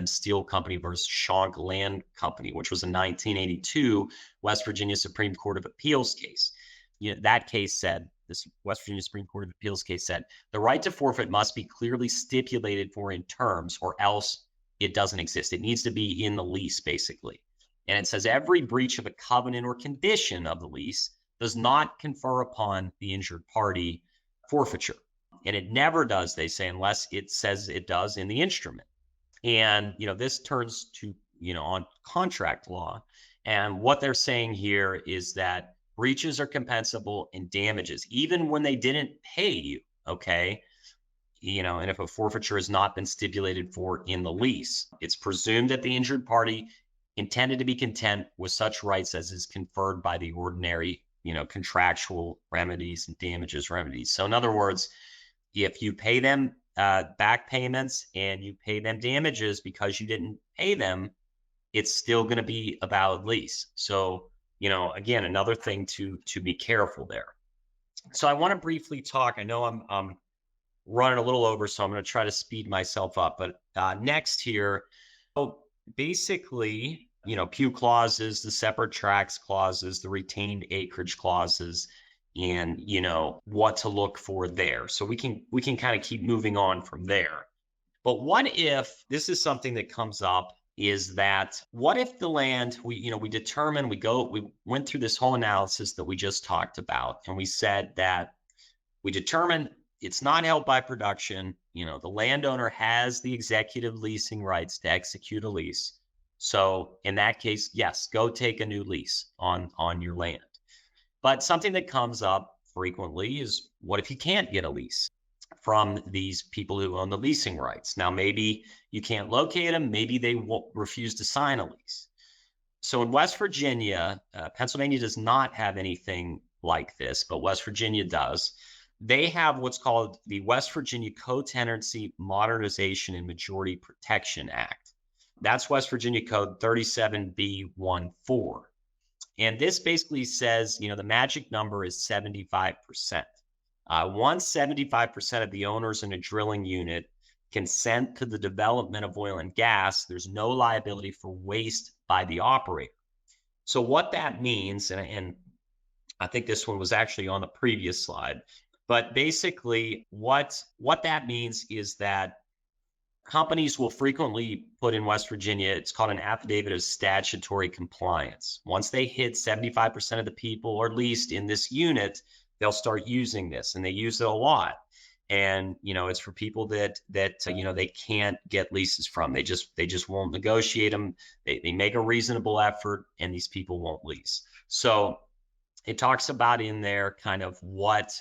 Steel Company versus Shonk Land Company, which was a 1982 West Virginia Supreme Court of Appeals case. That case said, this West Virginia Supreme Court of Appeals case said, the right to forfeit must be clearly stipulated for in terms, or else it doesn't exist. It needs to be in the lease, basically. And it says every breach of a covenant or condition of the lease does not confer upon the injured party forfeiture. And it never does, they say, unless it says it does in the instrument. And, this turns to, on contract law. And what they're saying here is that breaches are compensable and damages, even when they didn't pay you. Okay. And if a forfeiture has not been stipulated for in the lease, it's presumed that the injured party intended to be content with such rights as is conferred by the ordinary, contractual remedies and damages remedies. So in other words, if you pay them back payments and you pay them damages because you didn't pay them, it's still going to be a valid lease. So, again, another thing to be careful there. So I want to briefly talk. I know I'm running a little over, so I'm going to try to speed myself up. But next here, so basically, pew clauses, the separate tracts clauses, the retained acreage clauses, and what to look for there. So we can kind of keep moving on from there. But what if this is something that comes up? Is that what if the land we went through this whole analysis that we just talked about, and we said that we determined it's not held by production. The landowner has the executive leasing rights to execute a lease. So in that case, yes, go take a new lease on your land. But something that comes up frequently is, what if you can't get a lease from these people who own the leasing rights? Now, maybe you can't locate them. Maybe they won't refuse to sign a lease. So in West Virginia, Pennsylvania does not have anything like this, but West Virginia does. They have what's called the West Virginia Co-Tenancy Modernization and Majority Protection Act. That's West Virginia Code 37B14. And this basically says, the magic number is 75%. Once 75% of the owners in a drilling unit consent to the development of oil and gas, there's no liability for waste by the operator. So what that means, and I think this one was actually on the previous slide, but basically what that means is that companies will frequently put in West Virginia, it's called an affidavit of statutory compliance. Once they hit 75% of the people, or at least in this unit, they'll start using this, and they use it a lot. And it's for people that they can't get leases from. They just won't negotiate them. They make a reasonable effort, and these people won't lease. So it talks about in there kind of what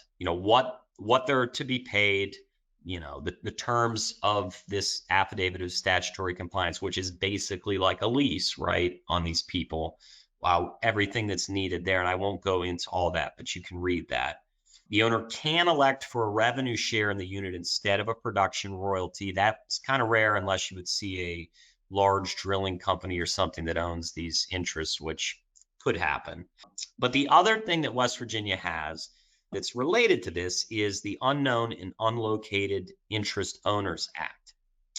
they're to be paid, the terms of this affidavit of statutory compliance, which is basically like a lease, right, on these people. Wow, everything that's needed there. And I won't go into all that, but you can read that. The owner can elect for a revenue share in the unit instead of a production royalty. That's kind of rare unless you would see a large drilling company or something that owns these interests, which could happen. But the other thing that West Virginia has that's related to this is the Unknown and Unlocated Interest Owners Act.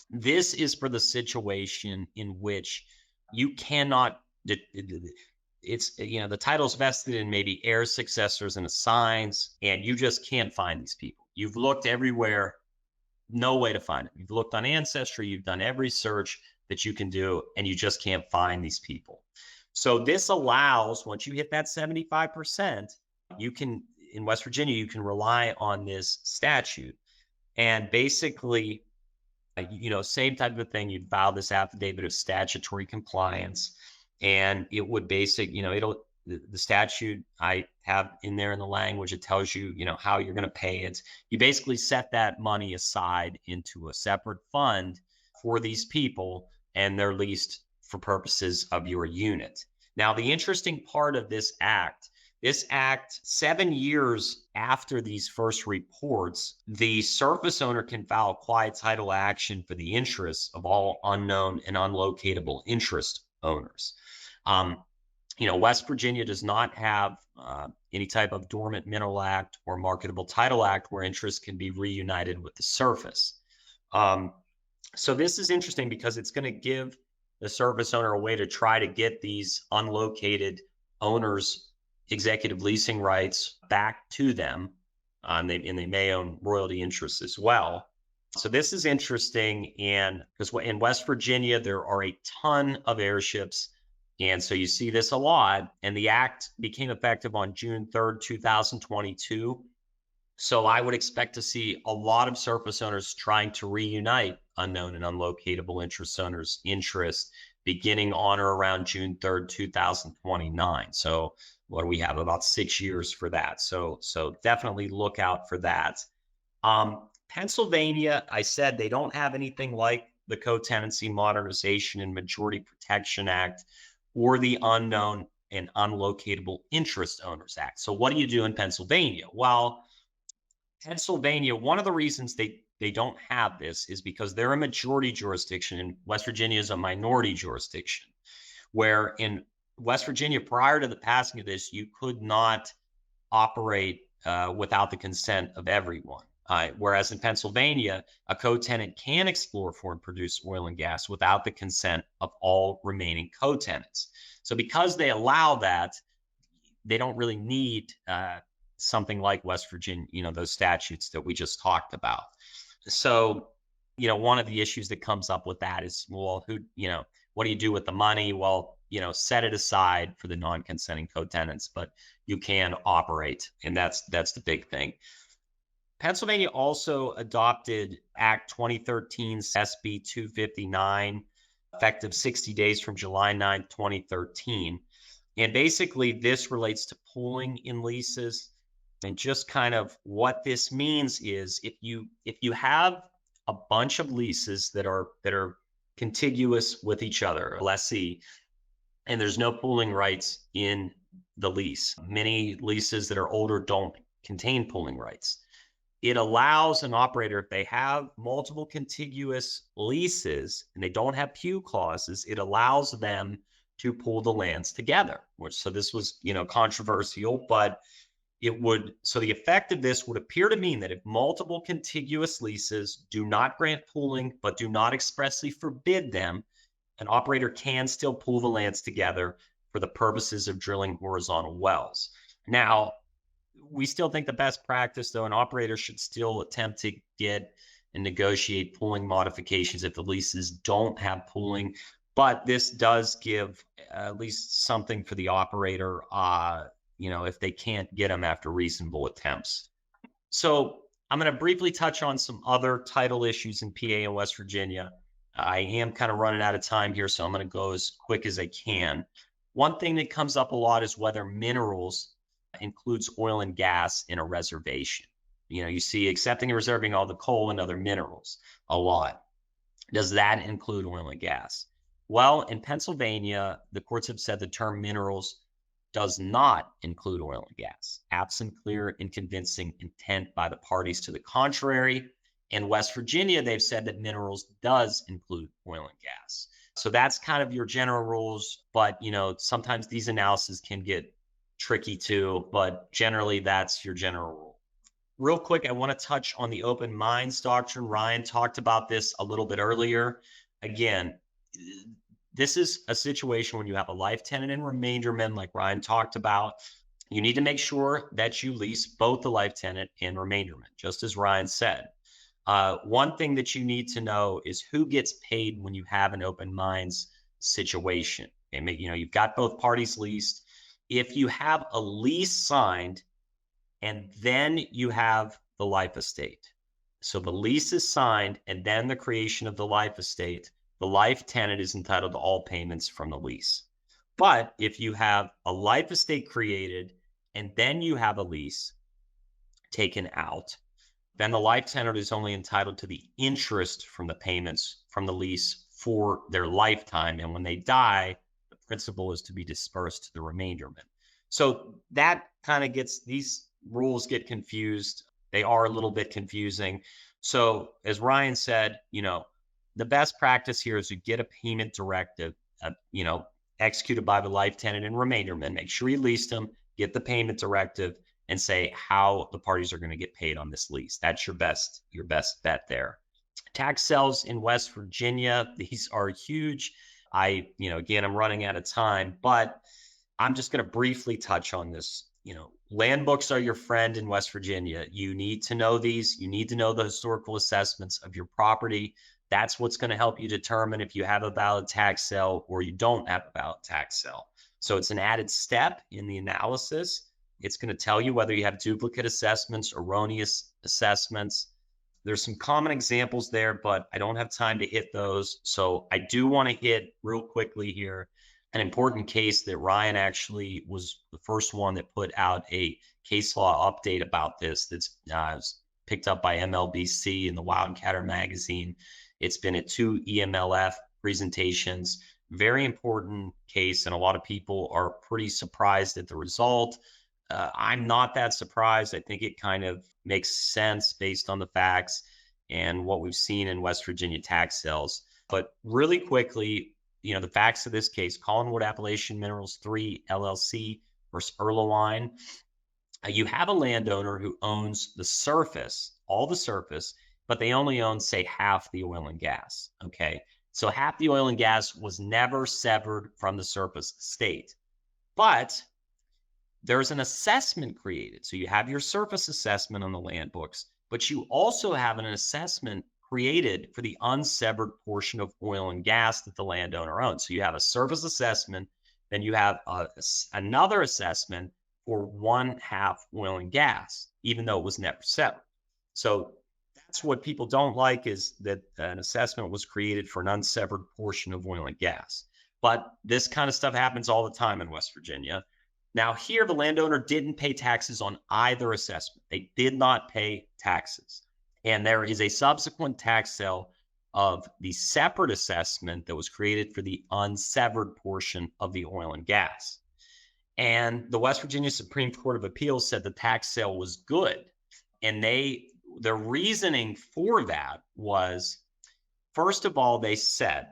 This is for the situation in which you cannot, it's, the title's vested in maybe heirs, successors, and assigns, and you just can't find these people. You've looked everywhere, no way to find them. You've looked on Ancestry, you've done every search that you can do, and you just can't find these people. So this allows, once you hit that 75%, you can, in West Virginia, you can rely on this statute. And basically, same type of thing, you'd file this affidavit of statutory compliance, and it would the statute I have in there in the language, it tells you, how you're going to pay it. You basically set that money aside into a separate fund for these people, and they're leased for purposes of your unit. Now, the interesting part of this act, 7 years after these first reports, the surface owner can file a quiet title action for the interests of all unknown and unlocatable interest owners. West Virginia does not have any type of dormant mineral act or marketable title act where interest can be reunited with the surface. So this is interesting because it's going to give the surface owner a way to try to get these unlocated owners' executive leasing rights back to them, and they may own royalty interests as well. So this is interesting, and because in West Virginia there are a ton of airships, and so you see this a lot. And the act became effective on June 3rd, 2022. So I would expect to see a lot of surface owners trying to reunite unknown and unlocatable interest owners' interest beginning on or around June 3rd, 2029. So what do we have? About 6 years for that. So definitely look out for that. Pennsylvania, I said they don't have anything like the Co-Tenancy Modernization and Majority Protection Act or the Unknown and Unlocatable Interest Owners Act. So what do you do in Pennsylvania? Well, Pennsylvania, one of the reasons they they don't have this is because they're a majority jurisdiction and West Virginia is a minority jurisdiction, where in West Virginia, prior to the passing of this, you could not operate without the consent of everyone. Whereas in Pennsylvania, a co-tenant can explore for and produce oil and gas without the consent of all remaining co-tenants. So because they allow that, they don't really need something like West Virginia, those statutes that we just talked about. So, one of the issues that comes up with that is, well, what do you do with the money? Well, set it aside for the non-consenting co-tenants, but you can operate. And that's the big thing. Pennsylvania also adopted Act 2013 SB 259, effective 60 days from July 9th, 2013. And basically, this relates to pooling in leases. And just kind of what this means is if you have a bunch of leases that are contiguous with each other, a lessee, and there's no pooling rights in the lease. Many leases that are older don't contain pooling rights. It allows an operator, if they have multiple contiguous leases and they don't have pew clauses, it allows them to pool the lands together. So this was, controversial, but so the effect of this would appear to mean that if multiple contiguous leases do not grant pooling, but do not expressly forbid them, an operator can still pool the lands together for the purposes of drilling horizontal wells. Now, we still think the best practice, though, an operator should still attempt to get and negotiate pooling modifications if the leases don't have pooling. But this does give at least something for the operator, if they can't get them after reasonable attempts. So I'm going to briefly touch on some other title issues in PA and West Virginia. I am kind of running out of time here, so I'm going to go as quick as I can. One thing that comes up a lot is whether minerals includes oil and gas in a reservation. You see accepting and reserving all the coal and other minerals a lot. Does that include oil and gas? Well, in Pennsylvania, the courts have said the term minerals does not include oil and gas, absent clear and convincing intent by the parties to the contrary. In West Virginia, they've said that minerals does include oil and gas. So that's kind of your general rules, but sometimes these analyses can get tricky too, but generally that's your general rule. Real quick, I want to touch on the open mines doctrine. Ryan talked about this a little bit earlier. Again, this is a situation when you have a life tenant and remainderment, like Ryan talked about. You need to make sure that you lease both the life tenant and remainderment, just as Ryan said. One thing that you need to know is who gets paid when you have an open mines situation. And you've got both parties leased. If you have a lease signed and then you have the life estate, so the lease is signed and then the creation of the life estate, the life tenant is entitled to all payments from the lease. But if you have a life estate created and then you have a lease taken out, then the life tenant is only entitled to the interest from the payments from the lease for their lifetime. And when they die, the principal is to be dispersed to the remainderment. So that kind of these rules get confused. They are a little bit confusing. So as Ryan said, the best practice here is to get a payment directive, executed by the life tenant and remainderment. Make sure you leased them, get the payment directive, and say how the parties are going to get paid on this lease. That's your best bet there. Tax sales in West Virginia, these are huge. Again, I'm running out of time, but I'm just going to briefly touch on this. Land books are your friend in West Virginia. You need to know these. You need to know the historical assessments of your property. That's what's going to help you determine if you have a valid tax sale or you don't have a valid tax sale. So it's an added step in the analysis. It's going to tell you whether you have duplicate assessments, erroneous assessments. There's some common examples there, but I don't have time to hit those. So I do want to hit real quickly here an important case that Ryan actually was the first one that put out a case law update about this. That's picked up by MLBC in the Wildcatter magazine. It's been at 2 EMLF presentations. Very important case, and a lot of people are pretty surprised at the result. I'm not that surprised. I think it kind of makes sense based on the facts. and what we've seen in West Virginia tax sales. But really quickly, the facts of this case: Collinwood Appalachian Minerals 3 LLC versus Erlewine. You have a landowner who owns the surface, all the surface, but they only own, say, half the oil and gas. Okay. So half the oil and gas was never severed from the surface estate. But there's an assessment created. So you have your surface assessment on the land books, but you also have an assessment created for the unsevered portion of oil and gas that the landowner owns. So you have a surface assessment, then you have another assessment for one half oil and gas, even though it was never severed. So that's what people don't like, is that an assessment was created for an unsevered portion of oil and gas. But this kind of stuff happens all the time in West Virginia. Now, here, the landowner didn't pay taxes on either assessment. They did not pay taxes. And there is a subsequent tax sale of the separate assessment that was created for the unsevered portion of the oil and gas. And the West Virginia Supreme Court of Appeals said the tax sale was good. And their reasoning for that was, first of all, they said,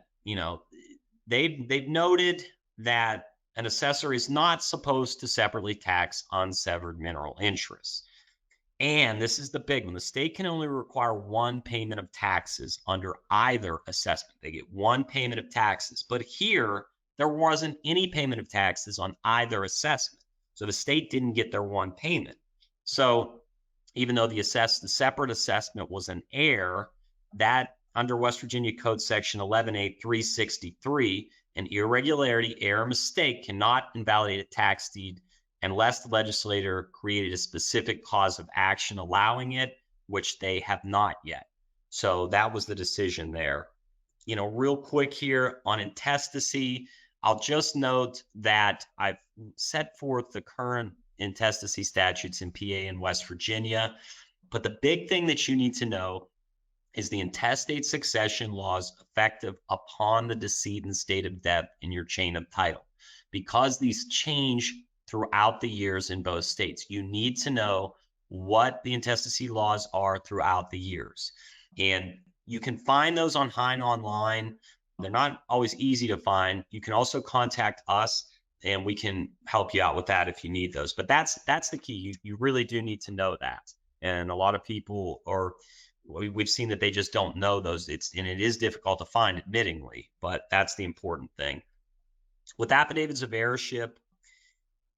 they've noted that an assessor is not supposed to separately tax unsevered mineral interests. And this is the big one: the state can only require one payment of taxes under either assessment. They get one payment of taxes. But here, there wasn't any payment of taxes on either assessment. So the state didn't get their one payment. So even though the separate assessment was an error, that under West Virginia Code Section 11A363, an irregularity, error, mistake cannot invalidate a tax deed unless the legislator created a specific cause of action allowing it, which they have not yet. So that was the decision there. Real quick here on intestacy, I'll just note that I've set forth the current intestacy statutes in PA and West Virginia. But the big thing that you need to know is the intestate succession laws effective upon the decedent's date of death in your chain of title. Because these change throughout the years in both states, you need to know what the intestacy laws are throughout the years. And you can find those on Hein online. They're not always easy to find. You can also contact us, and we can help you out with that if you need those. But that's the key. You really do need to know that. And a lot of people we've seen that they just don't know those. It is difficult to find, admittingly, but that's the important thing. With affidavits of heirship,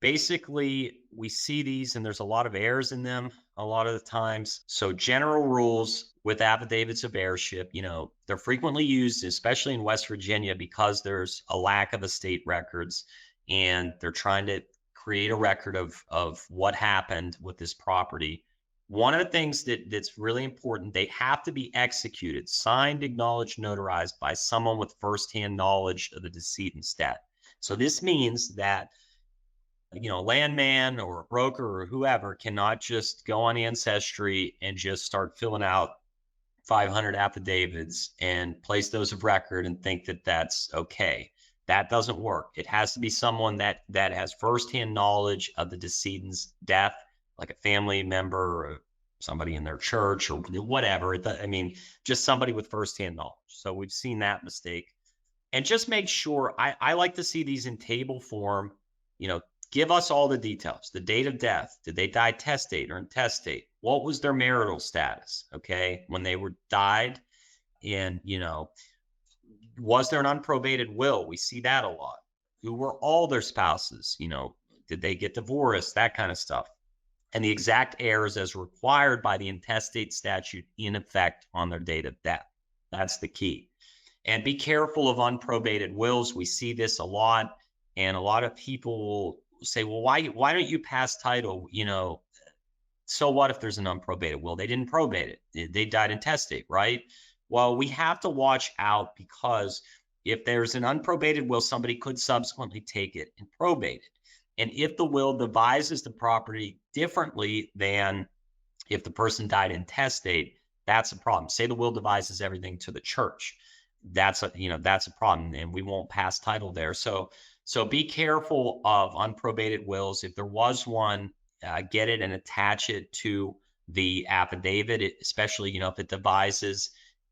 basically, we see these and there's a lot of errors in them a lot of the times. So general rules with affidavits of heirship, they're frequently used, especially in West Virginia, because there's a lack of estate records and they're trying to create a record of what happened with this property. One of the things that's really important, they have to be executed, signed, acknowledged, notarized by someone with firsthand knowledge of the decedent's death. So this means that a landman or a broker or whoever cannot just go on Ancestry and just start filling out 500 affidavits and place those of record and think that that's okay. That doesn't work. It has to be someone that has firsthand knowledge of the decedent's death, like a family member or somebody in their church or whatever. Just somebody with firsthand knowledge. So we've seen that mistake. And just make sure, I like to see these in table form. Give us all the details: the date of death, did they die testate or intestate, what was their marital status, okay, when they died, and was there an unprobated will? We see that a lot. Who were all their spouses? Did they get divorced? That kind of stuff. And the exact heirs as required by the intestate statute in effect on their date of death. That's the key. And be careful of unprobated wills. We see this a lot. And a lot of people will say, well, why don't you pass title? So what if there's an unprobated will? They didn't probate it. They died intestate, right? Well, we have to watch out, because if there's an unprobated will, somebody could subsequently take it and probate it. And if the will devises the property differently than if the person died intestate, that's a problem. Say the will devises everything to the church. That's a problem, and we won't pass title there. So be careful of unprobated wills. If there was one, get it and attach it to the affidavit, especially, if it devises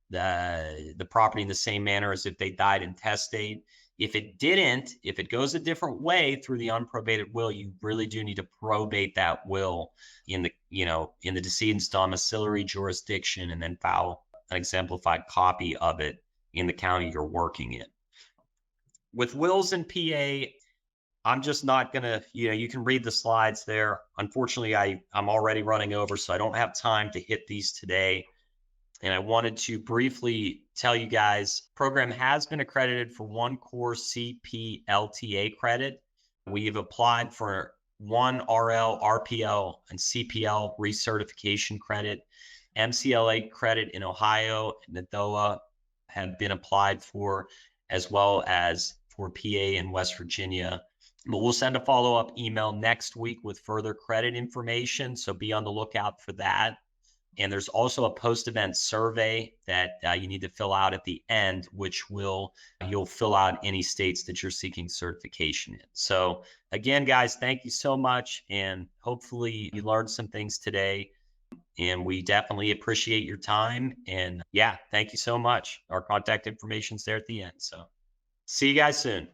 the property in the same manner as if they died intestate. If it didn't, if it goes a different way through the unprobated will, you really do need to probate that will in the decedent's domiciliary jurisdiction, and then file an exemplified copy of it in the county you're working in. With wills in PA, I'm just not gonna, you can read the slides there. Unfortunately, I'm already running over, so I don't have time to hit these today. And I wanted to briefly tell you guys, program has been accredited for one core CPLTA credit. We've applied for one RL, RPL, and CPL recertification credit. MCLA credit in Ohio and NADOA have been applied for, as well as for PA and West Virginia. But we'll send a follow-up email next week with further credit information, so be on the lookout for that. And there's also a post-event survey that you need to fill out at the end, which you'll fill out any states that you're seeking certification in. So again, guys, thank you so much. And hopefully you learned some things today. And we definitely appreciate your time. And yeah, thank you so much. Our contact information is there at the end. So see you guys soon.